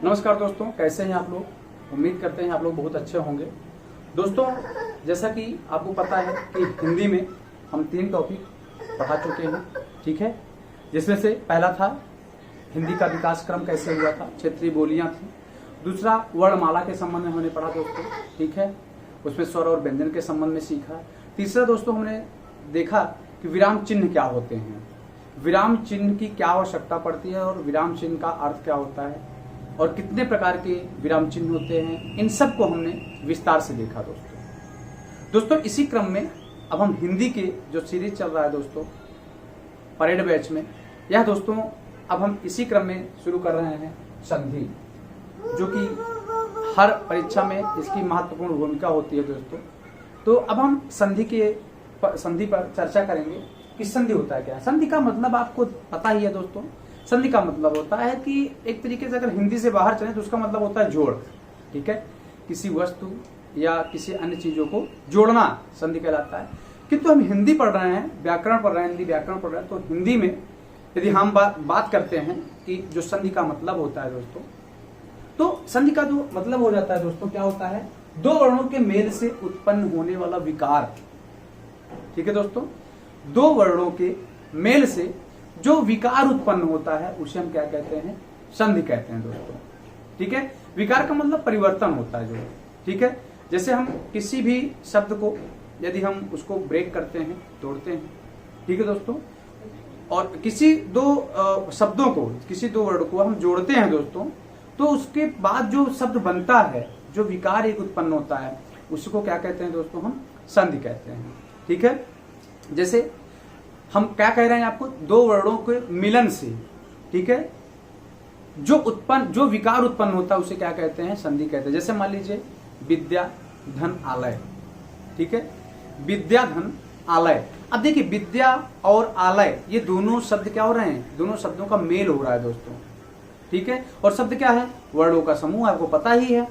नमस्कार दोस्तों, कैसे हैं आप लोग। उम्मीद करते हैं आप लोग बहुत अच्छे होंगे। दोस्तों, जैसा कि आपको पता है कि हिंदी में हम 3 टॉपिक पढ़ा चुके हैं, ठीक है। जिसमें से पहला था हिंदी का विकास क्रम कैसे हुआ था, क्षेत्रीय बोलियां थी। दूसरा वर्णमाला के संबंध में हमने पढ़ा दोस्तों, ठीक है। उसमें स्वर और व्यंजन के संबंध में सीखा। तीसरा दोस्तों हमने देखा कि विराम चिन्ह क्या होते हैं, विराम चिन्ह की क्या आवश्यकता पड़ती है और विराम चिन्ह का अर्थ क्या होता है और कितने प्रकार के विराम चिन्ह होते हैं। इन सब को हमने विस्तार से देखा दोस्तों। इसी क्रम में अब हम हिंदी के जो सीरीज चल रहा है दोस्तों परेड बैच में, यह दोस्तों अब हम इसी क्रम में शुरू कर रहे हैं संधि, जो कि हर परीक्षा में इसकी महत्वपूर्ण भूमिका होती है दोस्तों। तो अब हम संधि पर चर्चा करेंगे कि संधि होता है क्या। संधि का मतलब आपको पता ही है दोस्तों। संधि का मतलब होता है कि एक तरीके से अगर हिंदी से बाहर चले तो उसका मतलब होता है जोड़, ठीक है। किसी वस्तु या किसी अन्य चीजों को जोड़ना संधि कहलाता है। किंतु हम हिंदी पढ़ रहे हैं, व्याकरण पढ़ रहे हैं, हिंदी व्याकरण पढ़ रहे हैं, तो हिंदी में यदि हम बात करते हैं कि जो संधि का मतलब होता है दोस्तों, तो संधि का जो मतलब हो जाता है दोस्तों, क्या होता है, 2 वर्णों के मेल से उत्पन्न होने वाला विकार, ठीक है दोस्तों। 2 वर्णों के मेल से जो विकार उत्पन्न होता है उसे हम क्या कहते हैं, संधि कहते हैं दोस्तों, ठीक है। विकार का मतलब परिवर्तन होता है जो, ठीक है। जैसे हम किसी भी शब्द को यदि हम उसको ब्रेक करते हैं, तोड़ते हैं, ठीक है दोस्तों, और किसी 2 शब्दों को, किसी 2 वर्ड को हम जोड़ते हैं दोस्तों, तो उसके बाद जो शब्द बनता है, जो विकार एक उत्पन्न होता है, उसको क्या कहते हैं दोस्तों, हम संधि कहते हैं, ठीक है। जैसे हम क्या कह रहे हैं आपको, 2 वर्णों के मिलन से, ठीक है, जो विकार उत्पन्न होता है उसे क्या कहते हैं, संधि कहते हैं। जैसे मान लीजिए विद्या धन आलय, ठीक है, विद्या धन आलय। अब देखिए विद्या और आलय ये दोनों शब्द क्या हो रहे हैं, दोनों शब्दों का मेल हो रहा है दोस्तों, ठीक है। और शब्द क्या है, वर्णों का समूह, आपको पता ही है,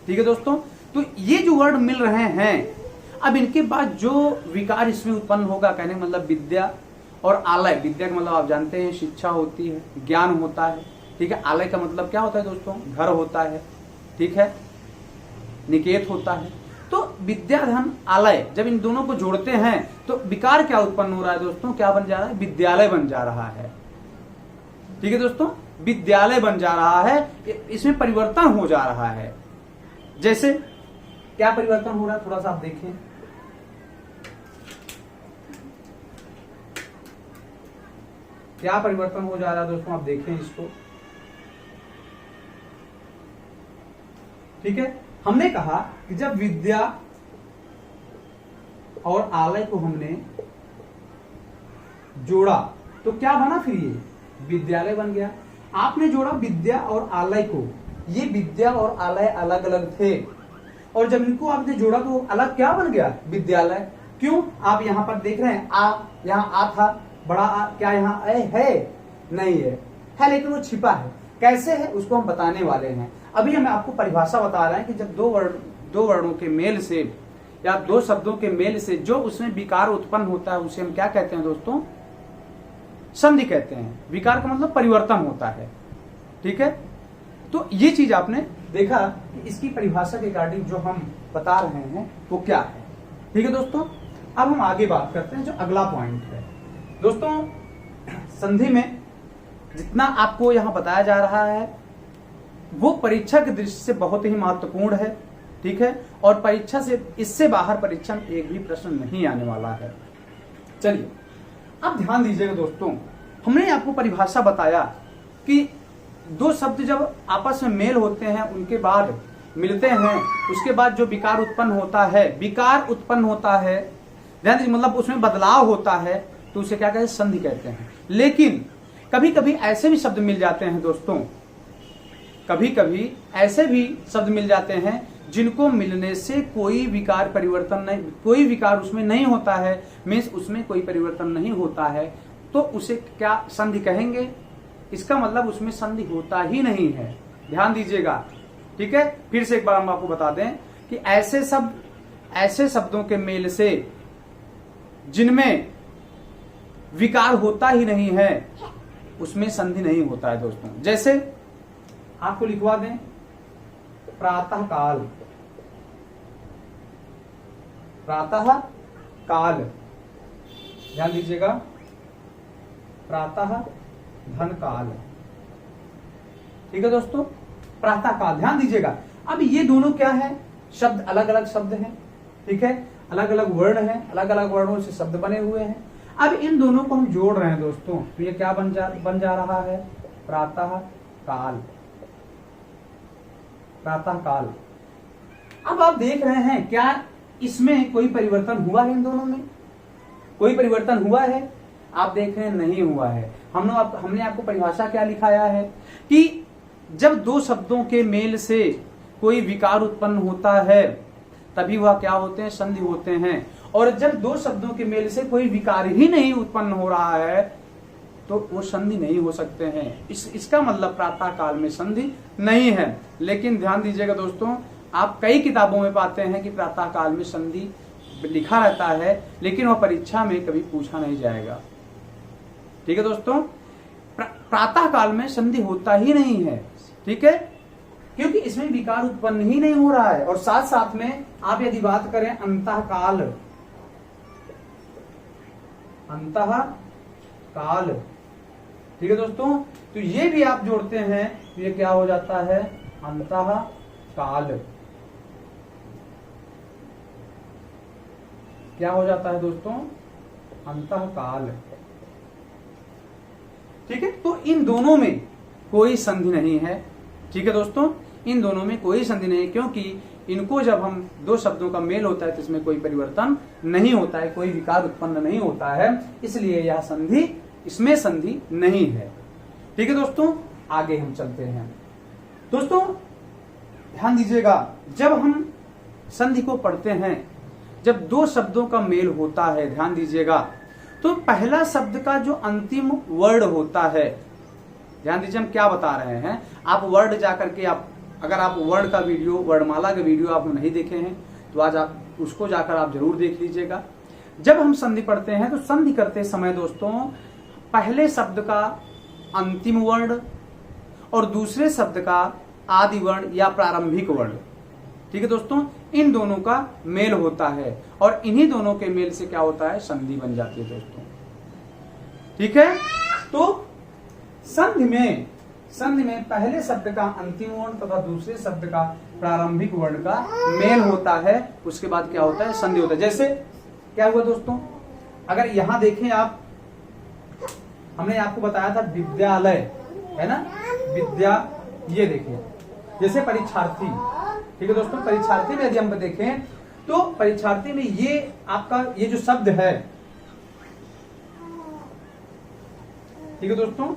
ठीक है दोस्तों। तो ये जो वर्ड मिल रहे हैं, अब इनके बाद जो विकार इसमें उत्पन्न होगा, कहने का मतलब विद्या और आलय, विद्या का मतलब आप जानते हैं शिक्षा होती है, ज्ञान होता है, ठीक है। आलय का मतलब क्या होता है दोस्तों, घर होता है, ठीक है, निकेत होता है। तो विद्या धन आलय जब इन दोनों को जोड़ते हैं तो विकार क्या उत्पन्न हो रहा है दोस्तों, क्या बन जा रहा है, विद्यालय बन जा रहा है, ठीक है दोस्तों। विद्यालय बन जा रहा है, इसमें परिवर्तन हो जा रहा है। जैसे क्या परिवर्तन हो रहा है, थोड़ा सा आप देखें, क्या परिवर्तन हो जा रहा है दोस्तों, आप देखें इसको, ठीक है। हमने कहा कि जब विद्या और आलय को हमने जोड़ा तो क्या बना, फिर ये विद्यालय बन गया। आपने जोड़ा विद्या और आलय को, ये विद्या और आलय अलग अलग थे, और जब इनको आपने जोड़ा तो अलग क्या बन गया, विद्यालय। क्यों, आप यहां पर देख रहे हैं, यहां आ था, बड़ा आ, क्या यहाँ है, नहीं है, लेकिन वो छिपा है। कैसे है उसको हम बताने वाले हैं। अभी हम आपको परिभाषा बता रहे हैं कि जब 2 वर्णों के मेल से या 2 शब्दों के मेल से जो उसमें विकार उत्पन्न होता है उसे हम क्या कहते हैं दोस्तों, संधि कहते हैं। विकार का मतलब परिवर्तन होता है, ठीक है। तो ये चीज आपने देखा कि इसकी परिभाषा के रिगार्डिंग जो हम बता रहे हैं वो क्या है, ठीक है दोस्तों। अब हम आगे बात करते हैं जो अगला पॉइंट है दोस्तों। संधि में जितना आपको यहां बताया जा रहा है वो परीक्षा की दृष्टि से बहुत ही महत्वपूर्ण है, ठीक है। और परीक्षा से, इससे बाहर परीक्षा में एक भी प्रश्न नहीं आने वाला है। चलिए अब ध्यान दीजिएगा दोस्तों, हमने आपको परिभाषा बताया कि 2 शब्द जब आपस में मेल होते हैं, उनके बाद मिलते हैं, उसके बाद जो विकार उत्पन्न होता है, ध्यान दीजिए, मतलब उसमें बदलाव होता है, तो उसे क्या कहते हैं, संधि कहते हैं। लेकिन कभी कभी ऐसे भी शब्द मिल जाते हैं दोस्तों, कभी कभी ऐसे भी शब्द मिल जाते हैं जिनको मिलने से कोई विकार परिवर्तन नहीं, कोई विकार उसमें नहीं होता है, मीन्स उसमें कोई परिवर्तन नहीं होता है, तो उसे क्या संधि कहेंगे। इसका मतलब उसमें संधि होता ही नहीं है, ध्यान दीजिएगा, ठीक है। फिर से एक बार हम आपको बता दें कि ऐसे शब्दों के मेल से जिनमें विकार होता ही नहीं है उसमें संधि नहीं होता है दोस्तों। जैसे आपको लिखवा दें प्रातः काल, प्रातः काल, ध्यान दीजिएगा, प्रातः धन काल। ठीक है दोस्तों, प्रातः काल, ध्यान दीजिएगा। अब ये दोनोन क्या है, शब्द अलग अलग शब्द हैं, ठीक है, अलग अलग वर्ण हैं, अलग अलग वर्णों से शब्द बने हुए हैं। अब इन दोनों को हम जोड़ रहे हैं दोस्तों, तो ये क्या बन जा रहा है, प्रातः काल, प्रातः काल। अब आप देख रहे हैं क्या इसमें कोई परिवर्तन हुआ है, इन दोनों में कोई परिवर्तन हुआ है? आप देख रहे हैं नहीं हुआ है। हमने आपको परिभाषा क्या लिखाया है कि जब दो शब्दों के मेल से कोई विकार उत्पन्न होता है तभी वह क्या होते हैं, संधि होते हैं। और जब दो शब्दों के मेल से कोई विकार ही नहीं उत्पन्न हो रहा है तो वो संधि नहीं हो सकते हैं। इसका मतलब प्रातः काल में संधि नहीं है। लेकिन ध्यान दीजिएगा दोस्तों, आप कई किताबों में पाते हैं कि प्रातः काल में संधि लिखा रहता है, लेकिन वह परीक्षा में कभी पूछा नहीं जाएगा। ठीक है दोस्तों, प्रातः काल में संधि होता ही नहीं है, ठीक है, क्योंकि इसमें विकार उत्पन्न ही नहीं हो रहा है। और साथ साथ में आप यदि बात करें अंतः काल, अंतः काल, ठीक है दोस्तों, तो ये भी आप जोड़ते हैं तो ये क्या हो जाता है, अंतः काल। क्या हो जाता है दोस्तों, अंतः काल। ठीक है, तो इन दोनों में कोई संधि नहीं है। ठीक है दोस्तों, इन दोनों में कोई संधि नहीं है, क्योंकि इनको जब हम दो शब्दों का मेल होता है तो इसमें कोई परिवर्तन नहीं होता है, कोई विकार उत्पन्न नहीं होता है, इसलिए यह संधि, इसमें संधि नहीं है। ठीक है दोस्तों, आगे हम चलते हैं। दोस्तों ध्यान दीजिएगा, जब हम संधि को पढ़ते हैं, जब दो शब्दों का मेल होता है, ध्यान दीजिएगा, तो पहला शब्द का जो अंतिम वर्ड होता है, ध्यान दीजिए हम क्या बता रहे हैं। आप वर्ड जाकर के अगर आप वर्ड का वीडियो, वर्णमाला का वीडियो आप नहीं देखे हैं तो आज आप उसको जाकर आप जरूर देख लीजिएगा। जब हम संधि पढ़ते हैं तो संधि करते समय दोस्तों पहले शब्द का अंतिम वर्ण और दूसरे शब्द का आदि वर्ण या प्रारंभिक वर्ण, ठीक है दोस्तों, इन दोनों का मेल होता है और इन्हीं दोनों के मेल से क्या होता है, संधि बन जाती है दोस्तों। ठीक है, तो संधि में पहले शब्द का अंतिम वर्ण तथा दूसरे शब्द का प्रारंभिक वर्ण का मेल होता है, उसके बाद क्या होता है, संधि होता है। जैसे क्या हुआ दोस्तों, अगर यहां देखें आप, हमने आपको बताया था विद्यालय, है ना, विद्या, ये देखिए जैसे परीक्षार्थी, ठीक है दोस्तों, परीक्षार्थी में यदि हम देखें तो परीक्षार्थी में ये आपका ये जो शब्द है, ठीक है दोस्तों,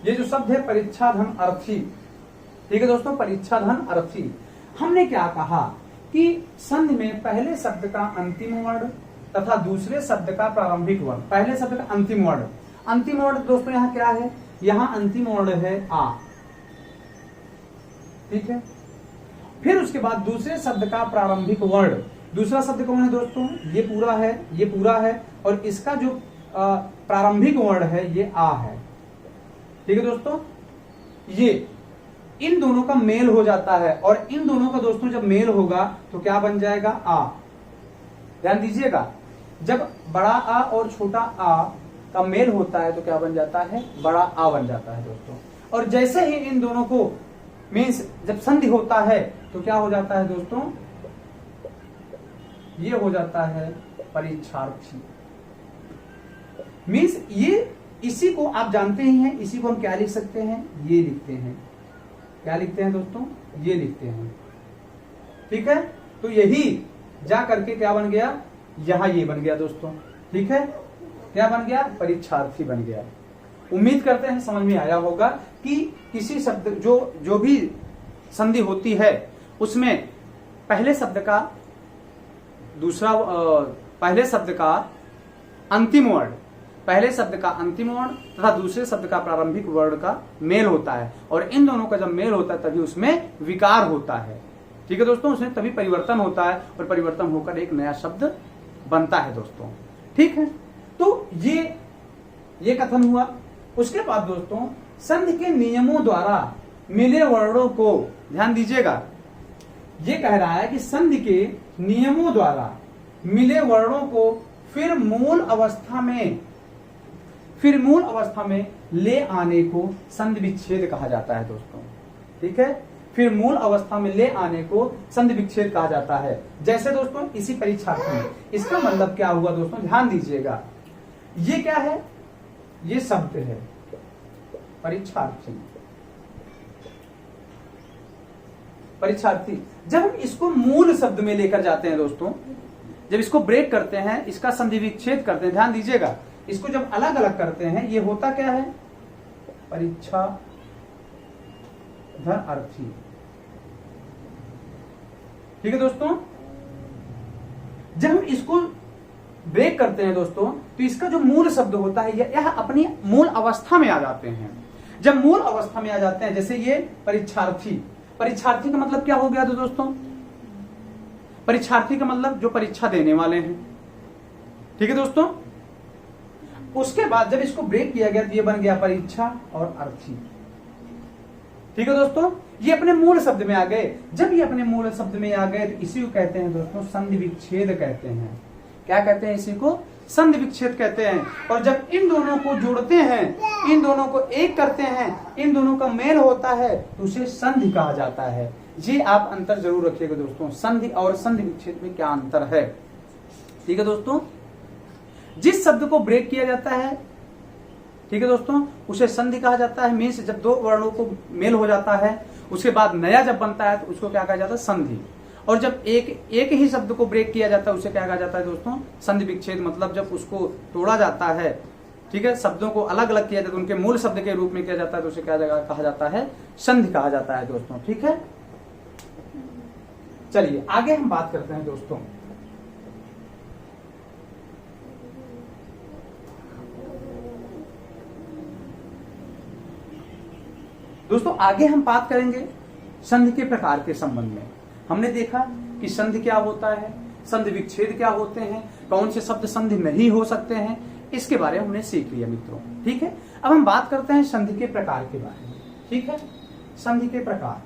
ये जो शब्द है परीक्षाधन अर्थी, ठीक है दोस्तों, परीक्षाधन अर्थी। हमने क्या कहा कि संधि में पहले शब्द का अंतिम वर्ण तथा दूसरे शब्द का प्रारंभिक वर्ण, पहले शब्द का अंतिम वर्ण, अंतिम वर्ण दोस्तों यहाँ क्या है, यहाँ अंतिम वर्ण है आ, ठीक है, फिर उसके बाद दूसरे शब्द का प्रारंभिक वर्ण, दूसरा शब्द कौन है दोस्तों, ये पूरा है, ये पूरा है, और इसका जो प्रारंभिक वर्ण है ये आ है। ठीक है दोस्तों, ये इन दोनों का मेल हो जाता है और इन दोनों का दोस्तों जब मेल होगा तो क्या बन जाएगा, आ। ध्यान दीजिएगा, जब बड़ा आ और छोटा आ का मेल होता है तो क्या बन जाता है, बड़ा आ बन जाता है दोस्तों। और जैसे ही इन दोनों को मीन्स जब संधि होता है तो क्या हो जाता है दोस्तों, ये हो जाता है परीक्षार्थी। मीन्स ये, इसी को आप जानते ही हैं, इसी को हम क्या लिख सकते हैं, ये लिखते हैं, क्या लिखते हैं दोस्तों, ये लिखते हैं। ठीक है, तो यही जा करके क्या बन गया, यहां ये बन गया दोस्तों। ठीक है, क्या बन गया, परीक्षार्थी बन गया। उम्मीद करते हैं समझ में आया होगा कि किसी शब्द जो भी संधि होती है उसमें पहले शब्द का दूसरा, पहले शब्द का अंतिम वर्ण, पहले शब्द का अंतिम वर्ण तथा दूसरे शब्द का प्रारंभिक वर्ण का मेल होता है और इन दोनों का जब मेल होता है तभी उसमें विकार होता है। ठीक है दोस्तों, उसमें तभी परिवर्तन होता है और परिवर्तन होकर एक नया शब्द बनता है दोस्तों। ठीक है, तो ये कथन हुआ। उसके बाद दोस्तों संधि के नियमों द्वारा मिले वर्णों को, ध्यान दीजिएगा, ये कह रहा है कि संधि के नियमों द्वारा मिले वर्णों को फिर मूल अवस्था में ले आने को संधि विच्छेद कहा जाता है दोस्तों। ठीक है, फिर मूल अवस्था में ले आने को संधि विच्छेद कहा जाता है। जैसे दोस्तों इसी परीक्षार्थी में, इसका मतलब क्या हुआ दोस्तों, ध्यान दीजिएगा, ये क्या है, ये शब्द है परीक्षार्थी। परीक्षार्थी जब हम इसको मूल शब्द में लेकर जाते हैं दोस्तों, जब इसको ब्रेक करते हैं, इसका संधि विच्छेद करते हैं, ध्यान दीजिएगा, इसको जब अलग अलग करते हैं, ये होता क्या है, परीक्षार्थी। ठीक है दोस्तों, जब हम इसको ब्रेक करते हैं दोस्तों, तो इसका जो मूल शब्द होता है यह अपनी मूल अवस्था में आ जाते हैं। जब मूल अवस्था में आ जाते हैं, जैसे ये परीक्षार्थी, परीक्षार्थी का मतलब क्या हो गया दोस्तों, परीक्षार्थी का मतलब जो परीक्षा देने वाले हैं। ठीक है दोस्तों, उसके बाद जब इसको ब्रेक किया गया तो ये बन गया परीक्षा और अर्थी। ठीक है दोस्तों, ये अपने मूल शब्द में आ गए। जब ये अपने मूल शब्द में आ गए तो इसी को कहते हैं दोस्तों संधि विच्छेद कहते हैं। क्या कहते हैं, इसी को संधि विच्छेद कहते हैं। और जब इन दोनों को जोड़ते हैं, इन दोनों को एक करते हैं, इन दोनों का मेल होता है तो उसे संधि कहा जाता है। ये आप अंतर जरूर रखिएगा दोस्तों, संधि और संधि विच्छेद में क्या अंतर है। ठीक है दोस्तों, जिस शब्द को ब्रेक किया जाता है, ठीक है दोस्तों, उसे संधि कहा जाता है। मीन्स जब दो वर्णों को मेल हो जाता है, उसके बाद नया जब बनता है तो उसको क्या कहा जाता है, संधि। और जब एक ही शब्द को ब्रेक किया जाता है उसे क्या कहा जाता है दोस्तों, संधि विच्छेद। मतलब जब उसको तोड़ा जाता है, ठीक है, शब्दों को अलग अलग किया जाता है, उनके मूल शब्द के रूप में किया जाता है तो उसे क्या कहा जाता है, संधि कहा जाता है दोस्तों। ठीक है, चलिए आगे हम बात करते हैं दोस्तों। दोस्तों आगे हम बात करेंगे संधि के प्रकार के संबंध में। हमने देखा कि संधि क्या होता है, संधि विच्छेद क्या होते हैं, कौन से शब्द संधि नहीं हो सकते हैं, इसके बारे में हमने सीख लिया मित्रों। ठीक है, अब हम बात करते हैं संधि के प्रकार के बारे में। ठीक है, संधि के प्रकार।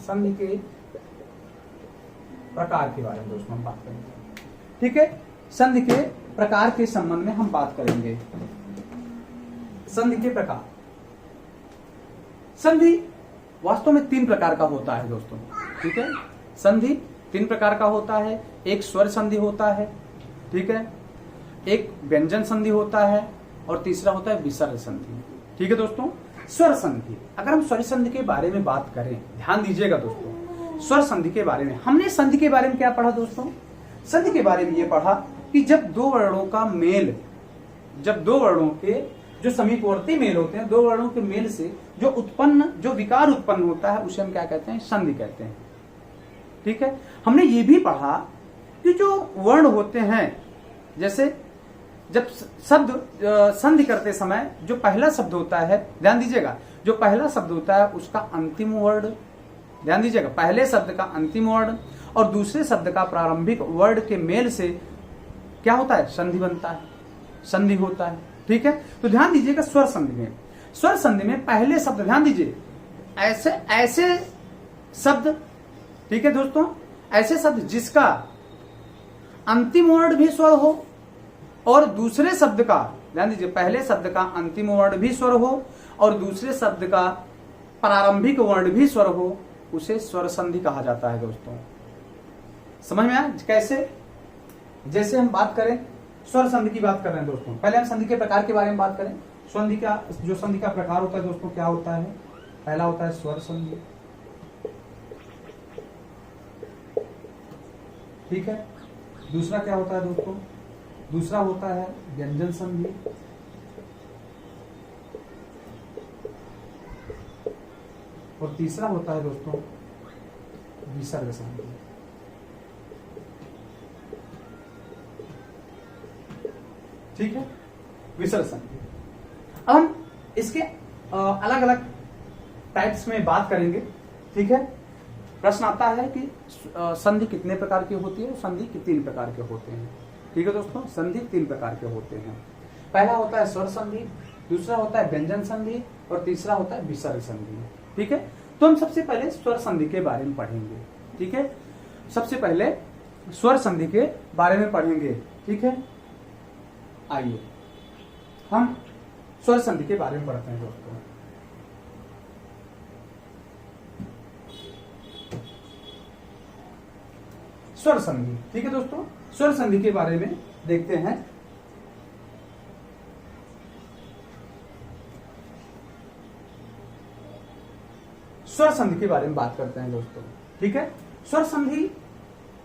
संधि के प्रकार के बारे में दोस्तों हम बात करेंगे। ठीक है, संधि के प्रकार के संबंध में हम बात करेंगे। संधि के प्रकार, संधि वास्तव में 3 प्रकार का होता है दोस्तों। ठीक है, संधि 3 प्रकार का होता है। एक स्वर संधि होता है, ठीक है, एक व्यंजन संधि होता है और तीसरा होता है विसर्ग संधि। ठीक है दोस्तों, स्वर संधि, अगर हम स्वर संधि के बारे में बात करें, ध्यान दीजिएगा दोस्तों, स्वर संधि के बारे में हमने संधि के बारे में क्या पढ़ा दोस्तों, संधि के बारे में ये पढ़ा कि जब दो वर्णों का मेल, जब दो वर्णों के जो समीपवर्ती मेल होते हैं, दो वर्णों के मेल से जो विकार उत्पन्न होता है उसे हम क्या कहते हैं, संधि कहते हैं। ठीक है, हमने ये भी पढ़ा कि जो वर्ण होते हैं, जैसे जब शब्द संधि करते समय जो पहला शब्द होता है, ध्यान दीजिएगा, जो पहला शब्द होता है उसका अंतिम वर्ण, ध्यान दीजिएगा, पहले शब्द का अंतिम वर्ण और दूसरे शब्द का प्रारंभिक वर्ण के मेल से क्या होता है, संधि बनता है, संधि होता है। ठीक है, तो ध्यान दीजिएगा, स्वर संधि में, स्वर संधि में पहले शब्द, ध्यान दीजिए, ऐसे शब्द, ठीक है दोस्तों, ऐसे शब्द जिसका अंतिम वर्ण भी स्वर हो और दूसरे शब्द का, ध्यान दीजिए, पहले शब्द का अंतिम वर्ण भी स्वर हो और दूसरे शब्द का प्रारंभिक वर्ण भी स्वर हो, उसे स्वर संधि कहा जाता है दोस्तों। समझ में आया कैसे? जैसे हम बात करें, स्वर संधि की बात कर रहे हैं दोस्तों, पहले हम संधि के प्रकार के बारे में बात करें। संधि का जो संधि का प्रकार होता है दोस्तों, क्या होता है, पहला होता है स्वर संधि, ठीक है, दूसरा क्या होता है दोस्तों, दूसरा होता है व्यंजन संधि, और तीसरा होता है दोस्तों विसर्ग संधि। ठीक है, विसर्ग संधि। अब हम इसके अलग अलग टाइप्स में बात करेंगे। ठीक है, प्रश्न आता है कि संधि कितने प्रकार की होती है, संधि 3 प्रकार के होते हैं। ठीक है दोस्तों, संधि 3 प्रकार के होते हैं। पहला होता है स्वर संधि, दूसरा होता है व्यंजन संधि और तीसरा होता है विसर्ग संधि। ठीक है, तो हम सबसे पहले स्वर संधि के बारे में पढ़ेंगे। ठीक है, सबसे पहले स्वर संधि के बारे में पढ़ेंगे। ठीक है, आइए हम स्वर संधि के बारे में पढ़ते हैं दोस्तों। स्वर संधि, ठीक है दोस्तों, स्वर संधि के बारे में देखते हैं। स्वर संधि के बारे में बात करते हैं दोस्तों। ठीक है, स्वर संधि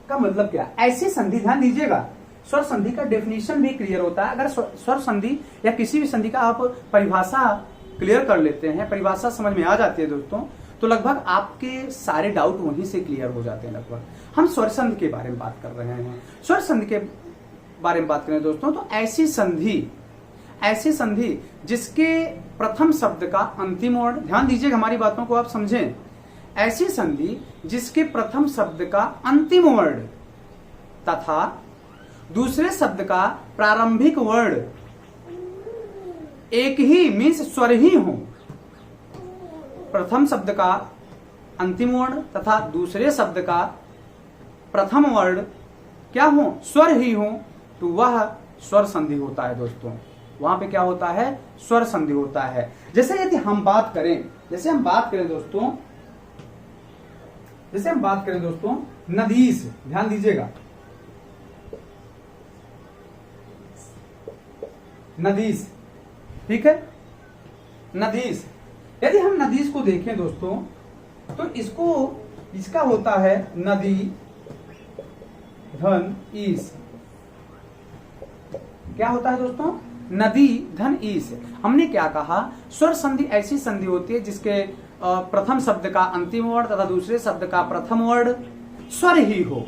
का मतलब क्या? ऐसी संधि, ध्यान दीजिएगा, स्वर संधि का डेफिनेशन भी क्लियर होता है। अगर स्वर संधि या किसी भी संधि का आप परिभाषा क्लियर कर लेते हैं, परिभाषा समझ में आ जाती है दोस्तों, तो लगभग आपके सारे डाउट वहीं से क्लियर हो जाते हैं। लगभग हम स्वर संधि के बारे में बात कर रहे हैं। स्वर संधि के बारे में बात करें दोस्तों, तो ऐसी संधि जिसके प्रथम शब्द का अंतिम वर्ण, ध्यान दीजिएगा हमारी बातों को आप समझें, ऐसी संधि जिसके प्रथम शब्द का अंतिम वर्ण तथा दूसरे शब्द का प्रारंभिक वर्ण एक ही मीन्स स्वर ही हो। प्रथम शब्द का अंतिम वर्ण तथा दूसरे शब्द का प्रथम वर्ण क्या हो? स्वर ही हो, तो वह स्वर संधि होता है दोस्तों। वहां पे क्या होता है? स्वर संधि होता है। जैसे यदि हम बात करें, दोस्तों, नदीस, ध्यान दीजिएगा, नदीस, ठीक है, नदीस। यदि हम नदीस को देखें दोस्तों, तो इसका होता है नदी धन ईस। क्या होता है दोस्तों? नदी धन ईस। हमने क्या कहा? स्वर संधि ऐसी संधि होती है जिसके प्रथम शब्द का अंतिम वर्ण तथा दूसरे शब्द का प्रथम वर्ण स्वर ही हो,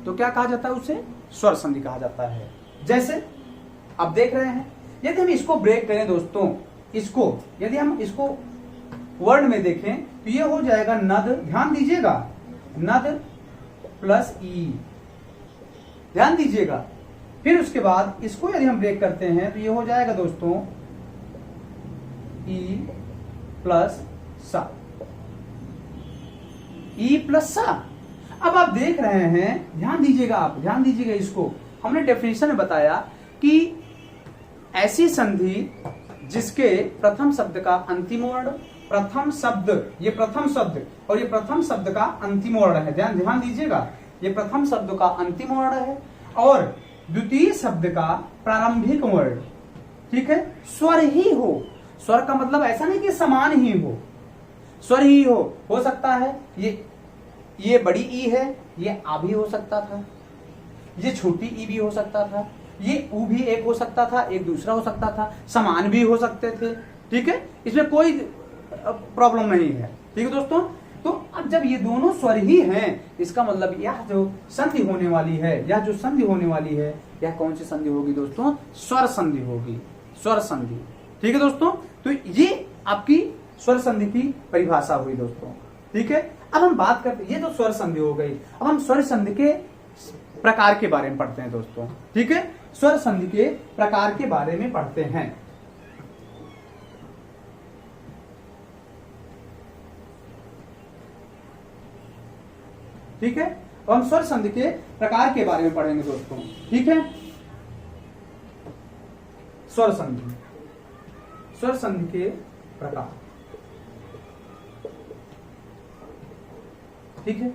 तो क्या कहा जाता है? उसे स्वर संधि कहा जाता है। जैसे आप देख रहे हैं, यदि हम इसको ब्रेक करें दोस्तों, यदि हम इसको वर्ड में देखें तो ये हो जाएगा नद, ध्यान दीजिएगा, नद प्लस ई, ध्यान दीजिएगा। फिर उसके बाद इसको यदि हम ब्रेक करते हैं तो ये हो जाएगा दोस्तों ई प्लस सा, ई प्लस सा। अब आप देख रहे हैं, ध्यान दीजिएगा, इसको हमने डेफिनेशन में बताया कि ऐसी संधि जिसके प्रथम शब्द का अंतिम वर्ण, प्रथम शब्द और ये प्रथम शब्द का अंतिम वर्ण है, ध्यान दीजिएगा, ये प्रथम शब्द का अंतिम वर्ण है और द्वितीय शब्द का प्रारंभिक वर्ण, ठीक है, स्वर ही हो। स्वर का मतलब ऐसा नहीं कि समान ही हो, स्वर ही हो सकता है ये बड़ी ई है, ये आ भी हो सकता था, ये छोटी ई भी हो सकता था, ये ऊ भी एक हो सकता था, एक दूसरा हो सकता था, समान भी हो सकते थे, ठीक है, इसमें कोई प्रॉब्लम नहीं है, ठीक है दोस्तों। तो अब जब ये दोनों स्वर ही हैं, इसका मतलब यह जो संधि होने वाली है, यह कौन सी संधि होगी दोस्तों? स्वर संधि होगी, स्वर संधि, ठीक है दोस्तों। तो ये आपकी स्वर संधि की परिभाषा हुई दोस्तों, ठीक है। अब हम बात करते, ये तो स्वर संधि हो गई, अब हम स्वर संधि के प्रकार के बारे में पढ़ते हैं दोस्तों, ठीक है। स्वर संधि के प्रकार के बारे में पढ़ते हैं। ठीक है, तो हम स्वर संधि के प्रकार के बारे में पढ़ेंगे दोस्तों, ठीक है। स्वर संधि के प्रकार, ठीक है,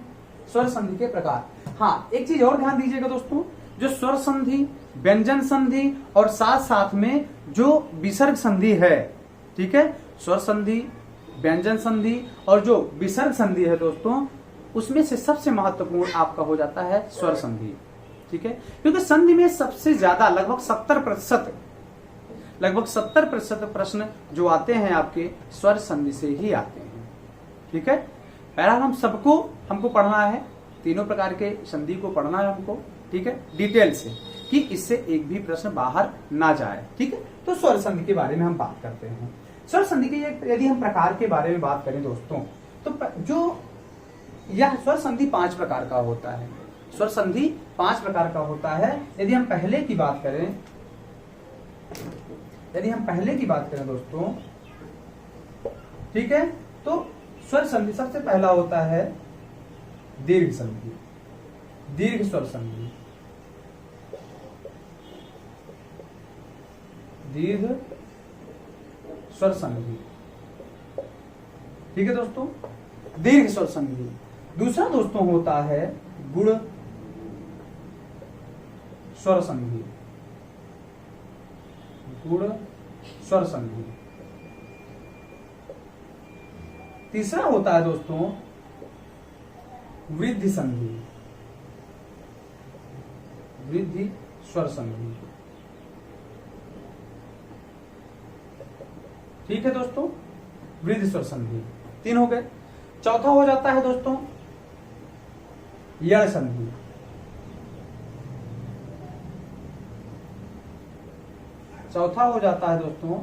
स्वर संधि के प्रकार। हाँ, एक चीज और ध्यान दीजिएगा दोस्तों, जो स्वर संधि, व्यंजन संधि और साथ साथ में जो विसर्ग संधि है, ठीक है, स्वर संधि, व्यंजन संधि और जो विसर्ग संधि है दोस्तों, उसमें से सबसे महत्वपूर्ण आपका हो जाता है स्वर संधि, ठीक है, क्योंकि संधि में सबसे ज्यादा लगभग 70% प्रश्न जो आते हैं आपके स्वर संधि से ही आते हैं, ठीक है। बहरहाल हमको पढ़ना है, तीनों प्रकार के संधि को पढ़ना है हमको, ठीक है, डिटेल से, कि इससे एक भी प्रश्न बाहर ना जाए, ठीक है। तो स्वर संधि के बारे में हम बात करते हैं। स्वर संधि के यदि हम प्रकार के बारे में बात करें दोस्तों, तो जो यह स्वर संधि 5 प्रकार का होता है, स्वर संधि 5 प्रकार का होता है। यदि हम पहले की बात करें दोस्तों, ठीक है, तो स्वर संधि सबसे पहला होता है दीर्घ संधि, दीर्घ स्वर संधि, दीर्घ स्वर संधि, ठीक है दोस्तों, दीर्घ स्वर संधि। दूसरा दोस्तों होता है गुण स्वर संधि, गुण स्वर संधि। तीसरा होता है दोस्तों वृद्धि संधि, वृद्धि स्वर संधि, ठीक है दोस्तों, वृद्धि स्वर संधि 3 हो गए। चौथा हो जाता है दोस्तों यड़ संधि, चौथा हो जाता है दोस्तों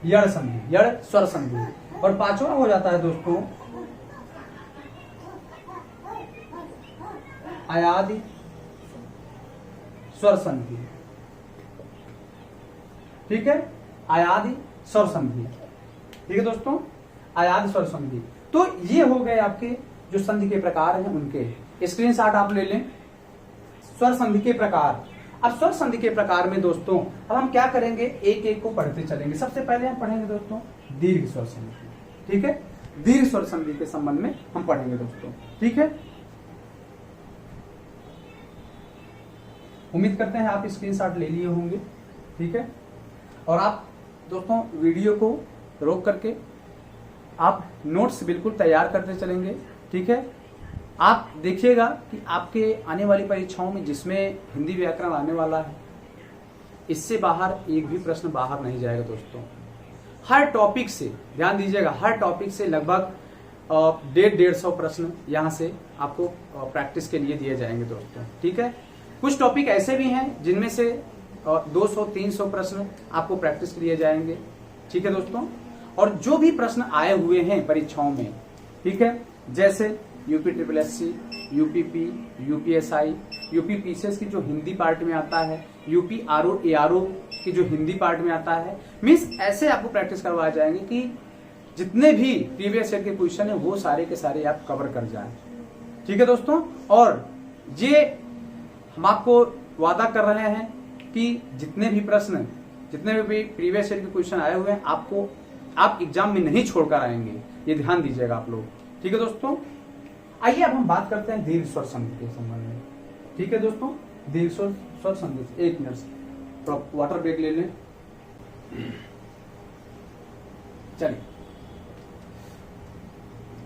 यड़ संधि, यड़ स्वर संधि। और पांचवा हो जाता है दोस्तों अयादि स्वर संधि, ठीक है, अयादि स्वर संधि, ठीक है दोस्तों, अयादि स्वर संधि। तो ये हो गए आपके जो संधि के प्रकार हैं उनके स्क्रीनशॉट आप ले लें। स्वर संधि के प्रकार, अब स्वर संधि के प्रकार में दोस्तों अब हम क्या करेंगे, एक एक को पढ़ते चलेंगे। सबसे पहले हम पढ़ेंगे दोस्तों दीर्घ स्वर संधि, ठीक है, दीर्घ स्वर संधि के संबंध में हम पढ़ेंगे दोस्तों, ठीक है। उम्मीद करते हैं आप स्क्रीनशॉट ले लिए होंगे, ठीक है, और आप दोस्तों वीडियो को रोक करके आप नोट्स बिल्कुल तैयार करते चलेंगे, ठीक है। आप देखिएगा कि आपके आने वाली परीक्षाओं में जिसमें हिंदी व्याकरण आने वाला है, इससे बाहर एक भी प्रश्न बाहर नहीं जाएगा दोस्तों। हर टॉपिक से ध्यान दीजिएगा, हर टॉपिक से लगभग 150 प्रश्न यहाँ से आपको प्रैक्टिस के लिए दिए जाएंगे दोस्तों, ठीक है। कुछ टॉपिक ऐसे भी हैं जिनमें से 200-300 प्रश्न आपको प्रैक्टिस के लिए जाएंगे, ठीक है दोस्तों। और जो भी प्रश्न आए हुए हैं परीक्षाओं में, ठीक है, जैसे UP SSSC, UPP, UPSI, UP PCS की जो हिंदी पार्ट में आता है, यूपी आरओ एआरओ की जो हिंदी पार्ट में आता है, मीन्स ऐसे आपको प्रैक्टिस करवाए जाएंगे कि जितने भी प्रीवियस ईयर के क्वेश्चन है वो सारे के सारे आप कवर कर जाएं, ठीक है दोस्तों। और ये हम आपको वादा कर रहे हैं कि जितने भी प्रश्न, जितने भी प्रीवियस ईयर के क्वेश्चन आए हुए हैं आपको आप एग्जाम में नहीं छोड़कर आएंगे, ये ध्यान दीजिएगा आप लोग, ठीक है दोस्तों। आइए अब हम बात करते हैं दीर्घ स्वर संधि के संबंध में, ठीक है दोस्तों। दीर्घ स्वर संधि, 1 मिनट वाटर ब्रेक ले लें। चलिए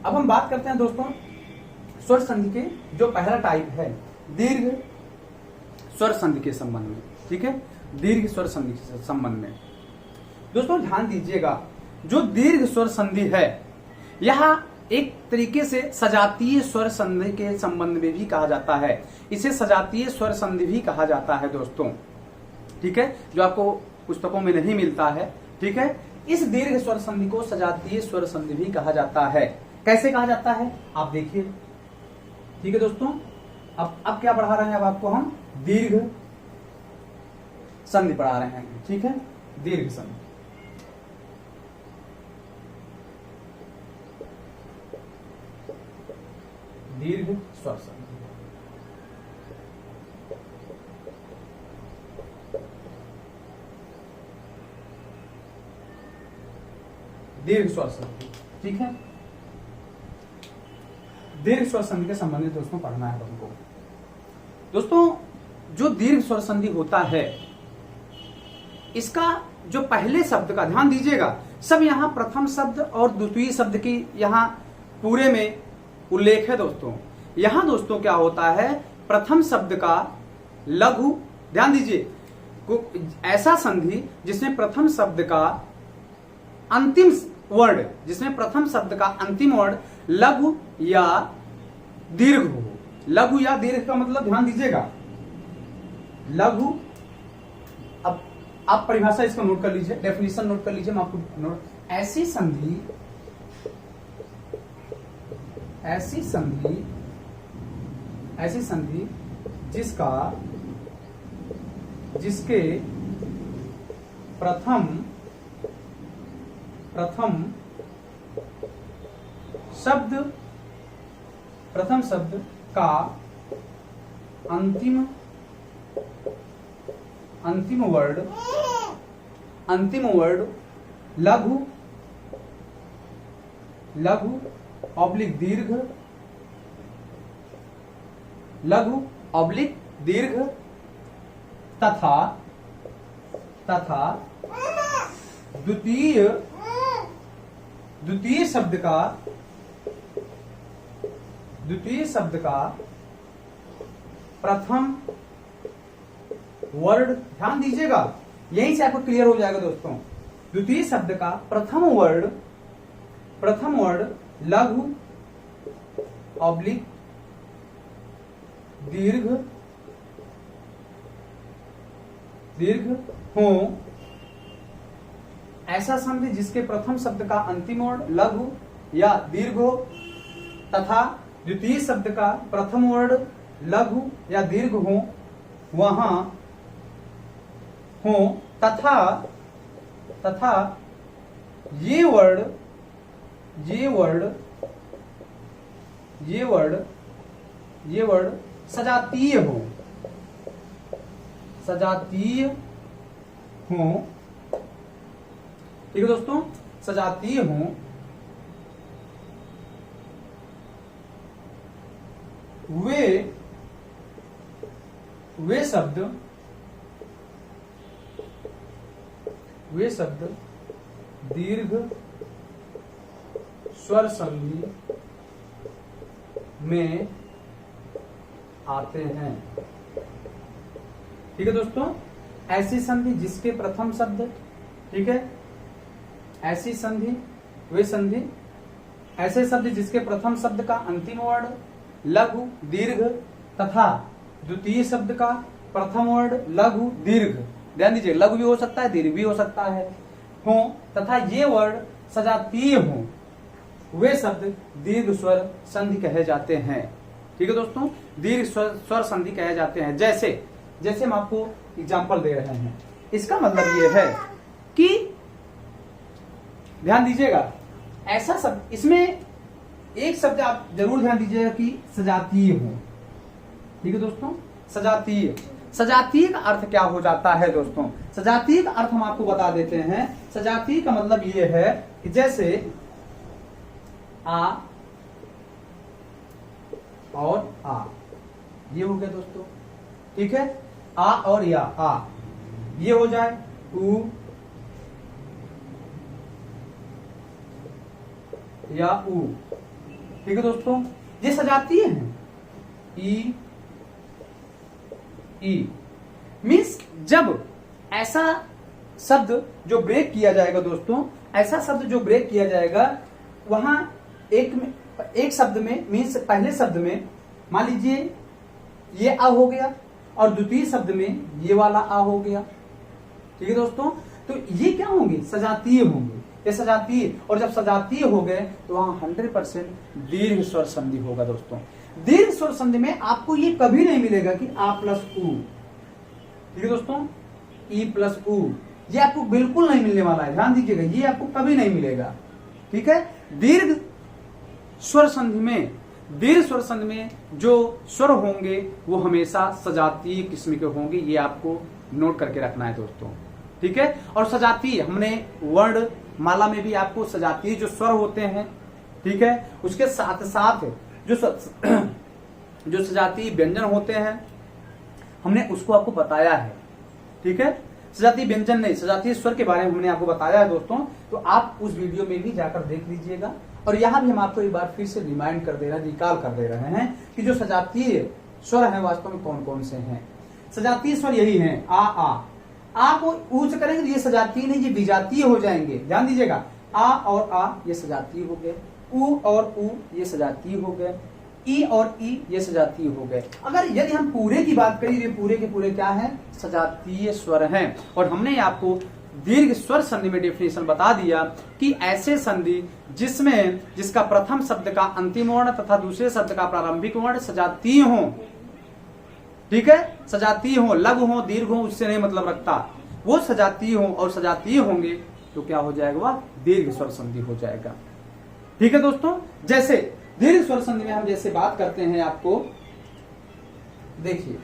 अब हम बात करते हैं दोस्तों स्वर संधि के जो पहला टाइप है दीर्घ स्वर संधि के संबंध में, ठीक है, दीर्घ स्वर संधि के संबंध में दोस्तों ध्यान दीजिएगा। जो दीर्घ स्वर संधि है यह एक तरीके से सजातीय स्वर संधि के संबंध में भी कहा जाता है, इसे सजातीय स्वर संधि भी कहा जाता है दोस्तों, ठीक है, जो आपको पुस्तकों में नहीं मिलता है, ठीक है। इस दीर्घ स्वर संधि को सजातीय स्वर संधि भी कहा जाता है। कैसे कहा जाता है आप देखिए, ठीक है दोस्तों। अब क्या पढ़ा रहे हैं, अब आपको हम दीर्घ संधि पढ़ा रहे हैं, ठीक है, दीर्घ संधि। दीर्घ स्वर संधि, दीर्घ स्वर संधि, ठीक है। दीर्घ स्वर संधि के संबंधित दोस्तों पढ़ना है हमको। दोस्तों जो दीर्घ स्वर संधि होता है इसका जो पहले शब्द का ध्यान दीजिएगा, सब यहां प्रथम शब्द और द्वितीय शब्द की यहां पूरे में उल्लेख है दोस्तों। यहां दोस्तों क्या होता है, प्रथम शब्द का लघु, ध्यान दीजिए, ऐसा संधि जिसमें प्रथम शब्द का अंतिम वर्ड, जिसमें प्रथम शब्द का अंतिम वर्ड लघु या दीर्घ हो। लघु या दीर्घ का मतलब ध्यान दीजिएगा, लघु, अब आप परिभाषा इसको नोट कर लीजिए, डेफिनेशन नोट कर लीजिए, मैं आपको नोट, ऐसी संधि ऐसी संधि जिसके प्रथम शब्द का अंतिम वर्ड लघु ऑब्लिक दीर्घ तथा द्वितीय शब्द का प्रथम वर्ड, ध्यान दीजिएगा, यहीं से आपको क्लियर हो जाएगा दोस्तों। द्वितीय शब्द का प्रथम वर्ड लघु ऑब्लिक दीर्घ हो, ऐसा संधि जिसके प्रथम शब्द का अंतिम वर्ड लघु या दीर्घ हो तथा द्वितीय शब्द का प्रथम वर्ड लघु या दीर्घ हो वहां हो तथा ये वर्ड सजातीय हो, ठीक है दोस्तों, सजातीय हो, वे शब्द दीर्घ स्वर संधि में आते हैं। ठीक है दोस्तों, ऐसी संधि जिसके प्रथम शब्द, ठीक है, ऐसी संधि ऐसे शब्द जिसके प्रथम शब्द का अंतिम वर्ण लघु दीर्घ तथा द्वितीय शब्द का प्रथम वर्ण लघु दीर्घ, ध्यान दीजिए, लघु भी हो सकता है, दीर्घ भी हो सकता है, हो तथा ये वर्ण सजातीय हो, वे शब्द दीर्घ स्वर संधि कहे जाते हैं। ठीक है दोस्तों, दीर्घ स्वर संधि कहे जाते हैं। जैसे हम आपको एग्जाम्पल दे रहे हैं, इसका मतलब ये है कि ध्यान दीजिएगा, ऐसा शब्द, इसमें एक शब्द आप जरूर ध्यान दीजिएगा कि सजातीय हो। ठीक है दोस्तों, सजातीय का अर्थ क्या हो जाता है दोस्तों? सजातीय का अर्थ हम आपको बता देते हैं। सजातीय का मतलब ये है कि जैसे आ और आ, ये हो गया दोस्तों, ठीक है, आ और या, आ ये हो जाए, उ या उ, ठीक है दोस्तों, ये सजातीय है। ई मीन्स जब ऐसा शब्द जो ब्रेक किया जाएगा दोस्तों, ऐसा शब्द जो ब्रेक किया जाएगा, वहां एक शब्द में, मीन्स पहले शब्द में मान लीजिए ये आ हो गया और द्वितीय शब्द में ये वाला आ हो गया। ठीक है दोस्तों, तो ये क्या होंगे? सजातीय होंगे, ये सजातीय। और जब सजातीय हो गए तो वहां 100% दीर्घ स्वर संधि होगा दोस्तों। दीर्घ स्वर संधि में आपको ये कभी नहीं मिलेगा कि आ प्लस उ, ठीक है दोस्तों, ई प्लस उ, ये आपको बिल्कुल नहीं मिलने वाला है, ध्यान दीजिएगा, ये आपको कभी नहीं मिलेगा। ठीक है, दीर्घ स्वर संधि में जो स्वर होंगे वो हमेशा सजातीय किस्म के होंगे, ये आपको नोट करके रखना है दोस्तों। ठीक है, और सजातीय हमने वर्ण माला में भी आपको सजातीय जो स्वर होते हैं, ठीक है, उसके साथ साथ जो सजातीय व्यंजन होते हैं हमने उसको आपको बताया है। ठीक है, सजातीय व्यंजन नहीं, सजातीय स्वर के बारे में हमने आपको बताया है दोस्तों, तो आप उस वीडियो में भी जाकर देख लीजिएगा। और यहाँ भी हम आपको एक बार फिर से रिमाइंड कर दे रहे हैं, रिकॉल कर दे रहे हैं कि जो सजातीय स्वर है वास्तव में कौन कौन से हैं। सजातीय स्वर यही है, आ को ऊ से करेंगे तो ये सजातीय नहीं, ये विजातीय हो जाएंगे। ध्यान दीजिएगा, आ और आ ये सजातीय हो गए, उ और उ ये सजातीय हो गए, ई और ई ये सजातीय हो गए। अगर यदि हम पूरे की बात करें, ये पूरे के पूरे क्या है? सजातीय स्वर हैं। और हमने आपको दीर्घ स्वर संधि में डेफिनेशन बता दिया कि ऐसे संधि जिसका प्रथम शब्द का अंतिम वर्ण तथा दूसरे शब्द का प्रारंभिक वर्ण सजातीय हो, ठीक है, सजातीय हो, लघु हो, दीर्घ हो, उससे नहीं मतलब रखता, वो सजातीय हो और सजातीय होंगे तो क्या हो जाएगा, वह दीर्घ स्वर संधि हो जाएगा। ठीक है दोस्तों, जैसे दीर्घ स्वर संधि में हम जैसे बात करते हैं, आपको देखिए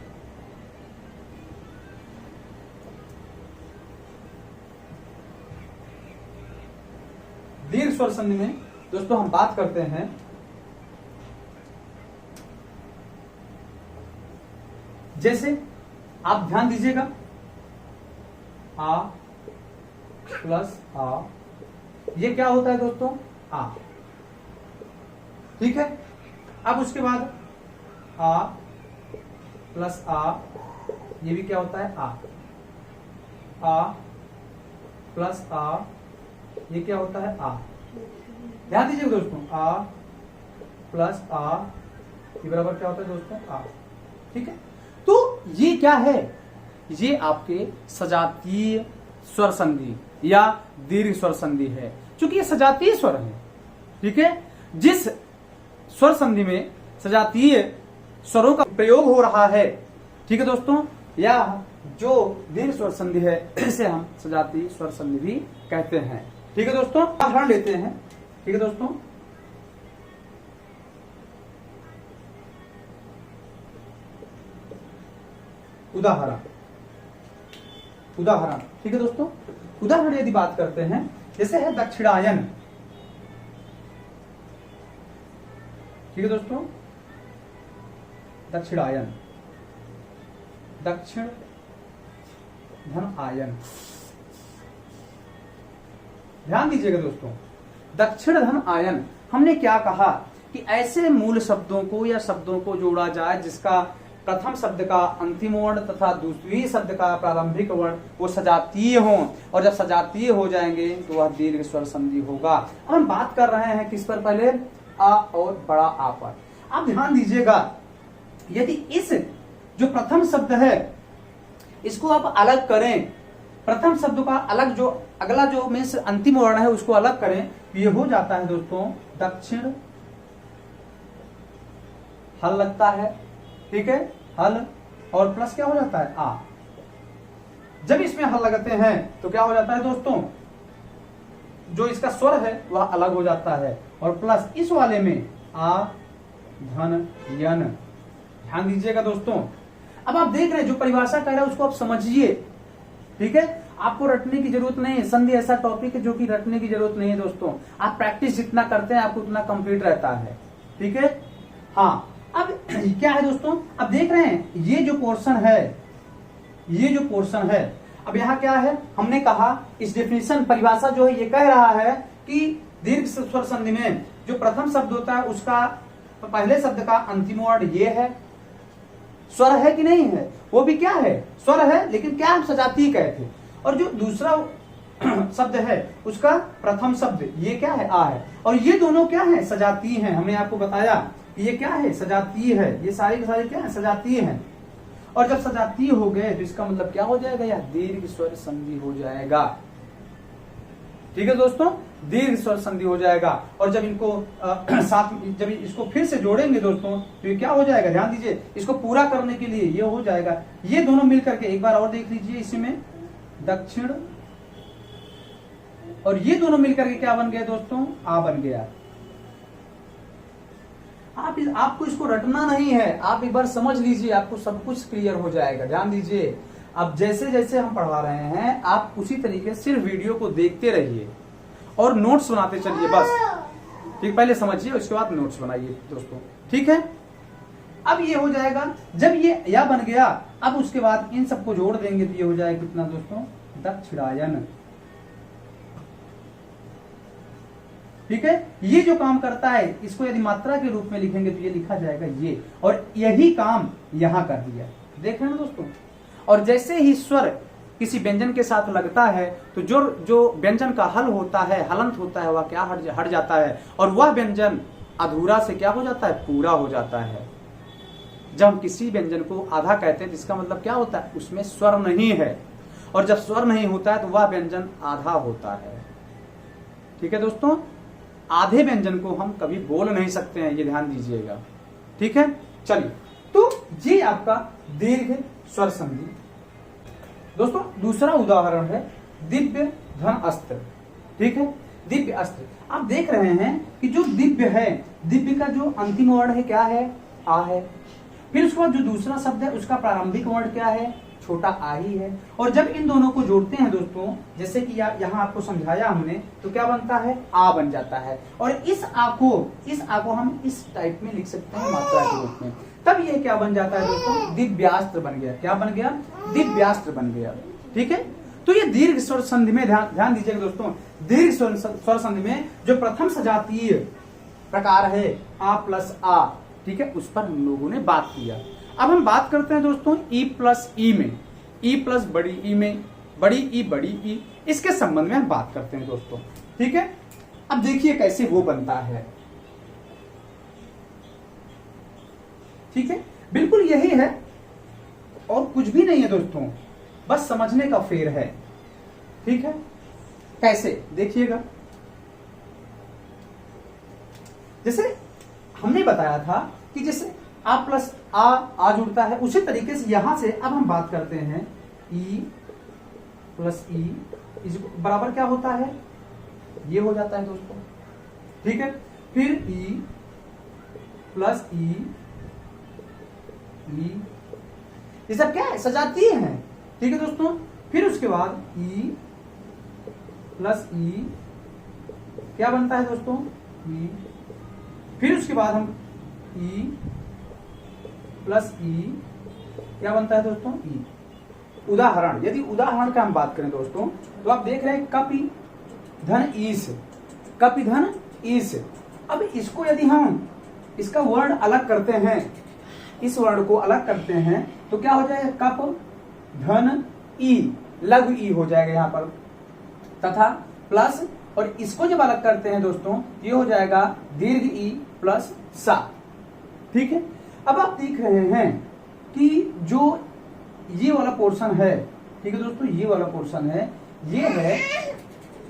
दीर्घ स्वर संधि में दोस्तों हम बात करते हैं जैसे आप ध्यान दीजिएगा, आ प्लस आ, ये क्या होता है दोस्तों, आ, ठीक है। अब उसके बाद आ प्लस आ, ये भी क्या होता है, आ प्लस आ, ये क्या होता है, आ। ध्यान दीजिए दोस्तों, आ प्लस आ, ये बराबर क्या होता है दोस्तों, आ, ठीक है। तो ये क्या है, ये आपके सजातीय स्वर संधि या दीर्घ स्वर संधि है, क्योंकि ये सजातीय स्वर है, ठीक है। जिस स्वर संधि में सजातीय स्वरों का प्रयोग हो रहा है, ठीक है दोस्तों, या जो दीर्घ स्वर संधि है इसे हम सजातीय स्वर संधि भी कहते हैं। ठीक है दोस्तों, उदाहरण लेते हैं, ठीक है दोस्तों। उदाहरण, ठीक है दोस्तों। उदाहरण यदि बात करते हैं, जैसे है दक्षिणायन, ठीक है दोस्तों, दक्षिणायन, दक्षिण धन आयन। ध्यान दीजिएगा दोस्तों, दक्षिण धन आयन, हमने क्या कहा कि ऐसे मूल शब्दों को या शब्दों को जोड़ा जाए जिसका प्रथम शब्द का अंतिम वर्ण तथा दूसरी शब्द का प्रारंभिक वर्ण वो सजातीय हो, और जब सजातीय हो जाएंगे तो वह दीर्घ स्वर संधि होगा। अब हम बात कर रहे हैं किस पर, पहले आ और बड़ा आ पर। आप ध्यान दीजिएगा, यदि इस जो प्रथम शब्द है इसको आप अलग करें, प्रथम शब्द का अलग, जो अगला जो मीन्स अंतिम वर्ण है उसको अलग करें, ये हो जाता है दोस्तों दक्षिण, हल लगता है, ठीक है, हल, और प्लस क्या हो जाता है, आ। जब इसमें हल लगाते हैं तो क्या हो जाता है दोस्तों, जो इसका स्वर है वह अलग हो जाता है, और प्लस इस वाले में आ धन यन। ध्यान दीजिएगा दोस्तों, अब आप देख रहे हैं जो परिभाषा कह रहा है उसको आप समझिए, ठीक है। आपको रटने की जरूरत नहीं है, संधि ऐसा टॉपिक है जो कि रटने की जरूरत नहीं है दोस्तों। आप प्रैक्टिस जितना करते हैं आपको उतना कंप्लीट रहता है, ठीक है। हाँ, अब क्या है दोस्तों, अब देख रहे हैं ये जो पोर्शन है, ये जो पोर्शन है, अब यहाँ क्या है, हमने कहा इस डेफिनेशन परिभाषा जो है ये कह रहा है कि दीर्घ स्वर संधि में जो प्रथम शब्द होता है उसका पहले शब्द का अंतिम वर्ण ये है, स्वर है कि नहीं है, वो भी क्या है, स्वर है, लेकिन क्या हम सजातीय कहे थे, और जो दूसरा शब्द है उसका प्रथम शब्द ये क्या है, आ है, और ये दोनों क्या है, सजातीय हैं। हमने आपको बताया कि ये क्या है, सजातीय है, ये सारे के सारे क्या है, सजातीय हैं। और जब सजातीय हो गए तो इसका मतलब क्या हो जाएगा, यह दीर्घ स्वर संधि हो जाएगा। ठीक है दोस्तों, दीर्घ स्वर संधि हो जाएगा। और जब इनको साथ, जब इसको फिर से जोड़ेंगे दोस्तों तो ये क्या हो जाएगा, ध्यान दीजिए, इसको पूरा करने के लिए ये हो जाएगा, ये दोनों मिलकर के, एक बार और देख लीजिए, इसमें दक्षिण, और ये दोनों मिलकर के क्या बन गया दोस्तों, आ बन गया। आपको इसको रटना नहीं है, आप एक बार समझ लीजिए, आपको सब कुछ क्लियर हो जाएगा। ध्यान दीजिए, अब जैसे जैसे हम पढ़ा रहे हैं आप उसी तरीके सिर्फ वीडियो को देखते रहिए और नोट्स बनाते चलिए बस, ठीक। पहले समझिए उसके बाद नोट्स बनाइए दोस्तों, ठीक है। अब ये हो जाएगा, जब ये या बन गया, अब उसके बाद इन सबको जोड़ देंगे तो ये हो जाएगा कितना दोस्तों, दक्षिणायन, ठीक है। ये जो काम करता है इसको यदि मात्रा के रूप में लिखेंगे तो ये लिखा जाएगा ये, और यही काम यहां कर दिया, देख रहे हैं दोस्तों। और जैसे ही स्वर किसी व्यंजन के साथ लगता है तो जो व्यंजन का हल होता है, हलंत होता है, वह क्या हट जाता है, और वह व्यंजन अधूरा से क्या हो जाता है, पूरा हो जाता है। जब हम किसी व्यंजन को आधा कहते हैं तो इसका मतलब क्या होता है, उसमें स्वर नहीं है। और जब स्वर नहीं होता है तो वह व्यंजन आधा होता है। ठीक है दोस्तों, आधे व्यंजन को हम कभी बोल नहीं सकते हैं, ये ध्यान दीजिएगा। ठीक है, चलिए, तो ये आपका दीर्घ स्वर संधि। दोस्तों दूसरा उदाहरण है दिव्य धन अस्त्र। ठीक है, दिव्य अस्त्र। आप देख रहे हैं कि जो दिव्य है, दिव्य का जो अंतिम वर्ण है क्या है, आ है। फिर उसके बाद जो दूसरा शब्द है उसका प्रारंभिक वर्ण क्या है, छोटा आ ही है। और जब इन दोनों को जोड़ते हैं दोस्तों, जैसे कि यहाँ आपको समझाया हमने, तो क्या बनता है, आ बन जाता है। और इस आ को हम इस टाइप में लिख सकते हैं मात्रा के रूप में। तब ये क्या बन जाता है दोस्तों, दिव्यास्त्र बन गया। क्या बन गया, दिव्यास्त्र बन गया। ठीक है, तो ये दीर्घ स्वर संधि में ध्यान दीजिएगा दोस्तों, दीर्घ स्वर संधि में जो प्रथम सजातीय प्रकार है आ प्लस आ, ठीक है, उस पर हम लोगों ने बात किया। अब हम बात करते हैं दोस्तों ई प्लस ई में, ई प्लस बड़ी ई में, बड़ी ई, इसके संबंध में हम बात करते हैं दोस्तों। ठीक है, अब देखिए कैसे वो बनता है। ठीक है, बिल्कुल यही है और कुछ भी नहीं है दोस्तों, बस समझने का फेर है। ठीक है, कैसे देखिएगा, जैसे हमने बताया था कि जैसे आ प्लस आ जुड़ता है, उसी तरीके से यहां से अब हम बात करते हैं ई प्लस ई बराबर क्या होता है, ये हो जाता है दोस्तों। ठीक है, फिर ई प्लस ई, ये सब क्या है, सजातीय है। ठीक है दोस्तों, फिर उसके बाद ई प्लस ई क्या बनता है दोस्तों, ई। फिर उसके बाद हम ई प्लस ई क्या बनता है दोस्तों, ई। उदाहरण, यदि उदाहरण का हम बात करें दोस्तों, तो आप देख रहे हैं कपि धन ईस, कपि धन ईस। अब इसको यदि हम इसका वर्ण अलग करते हैं, इस वर्ण को अलग करते हैं, तो क्या हो जाएगा, कप धन ई, लघु ई हो जाएगा यहाँ पर, तथा प्लस, और इसको जब अलग करते हैं दोस्तों, ये हो जाएगा दीर्घ ई प्लस सा। ठीक है, अब आप देख रहे हैं कि जो ये वाला पोर्शन है, ठीक है दोस्तों, ये वाला पोर्शन है, ये है